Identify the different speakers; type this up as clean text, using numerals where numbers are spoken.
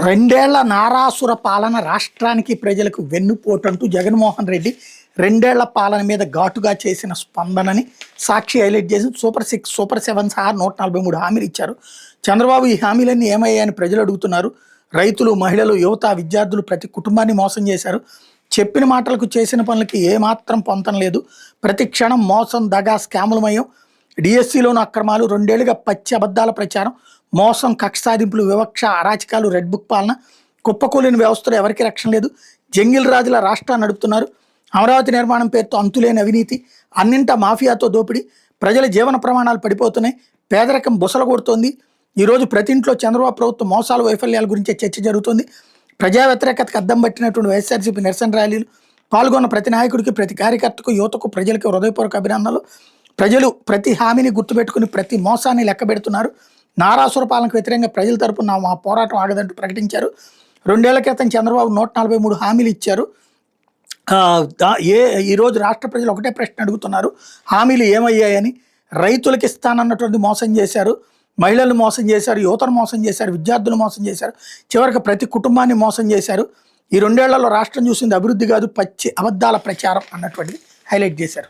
Speaker 1: రెండేళ్ల నారాసుర పాలన రాష్ట్రానికి ప్రజలకు వెన్నుపోటంటూ జగన్మోహన్ రెడ్డి రెండేళ్ల పాలన మీద ఘాటుగా చేసిన స్పందనని సాక్షి హైలైట్ చేసి సూపర్ 6 సూపర్ 7 సహా 143 హామీలు ఇచ్చారు. చంద్రబాబు ఈ హామీలన్నీ ఏమయ్యాయని ప్రజలు అడుగుతున్నారు. రైతులు, మహిళలు, యువత, విద్యార్థులు ప్రతి కుటుంబాన్ని మోసం చేశారు. చెప్పిన మాటలకు చేసిన పనులకి ఏమాత్రం పొంతం లేదు. ప్రతి క్షణం మోసం, దగా, స్కాములమయం. డిఎస్సిలోని అక్రమాలు, రెండేళ్లుగా పచ్చి అబద్ధాల ప్రచారం, మోసం, కక్ష సాధింపులు, వివక్ష, అరాచకాలు, రెడ్ బుక్ పాలన, కుప్పకూలిన వ్యవస్థలో ఎవరికి రక్షణ లేదు. జంగిల్ రాజుల రాష్ట్రాన్ని నడుపుతున్నారు. అమరావతి నిర్మాణం పేరుతో అంతులేని అవినీతి, అన్నింటా మాఫియాతో దోపిడీ, ప్రజల జీవన ప్రమాణాలు పడిపోతున్నాయి, పేదరికం బుసలు కొడుతోంది. ఈరోజు ప్రతి ఇంట్లో చంద్రబాబు ప్రభుత్వం మోసాలు, వైఫల్యాల గురించే చర్చ జరుగుతుంది. ప్రజా వ్యతిరేకతకు అద్దం పట్టినటువంటి వైఎస్ఆర్సీపీ నిరసన ర్యాలీలు, పాల్గొన్న ప్రతి నాయకుడికి, ప్రతి కార్యకర్తకు, యువతకు, ప్రజలకు హృదయపూర్వక అభినందనలు. ప్రజలు ప్రతి హామీని గుర్తుపెట్టుకుని ప్రతి మోసాన్ని లెక్క పెడుతున్నారు. నారాసుర పాలనకు వ్యతిరేకంగా ప్రజల తరపున మా పోరాటం ఆగదంటూ ప్రకటించారు. 2 ఏళ్ల క్రితం చంద్రబాబు 143 హామీలు ఇచ్చారు. ఈరోజు రాష్ట్ర ప్రజలు ఒకటే ప్రశ్న అడుగుతున్నారు, హామీలు ఏమయ్యాయని. రైతులకు ఇస్తానన్నటువంటి మోసం చేశారు, మహిళలను మోసం చేశారు, యువతను మోసం చేశారు, విద్యార్థులు మోసం చేశారు, చివరికి ప్రతి కుటుంబాన్ని మోసం చేశారు. ఈ 2 ఏళ్లలో రాష్ట్రం చూసింది అభివృద్ధి కాదు, పచ్చి అబద్ధాల ప్రచారం అన్నటువంటిది హైలైట్ చేశారు.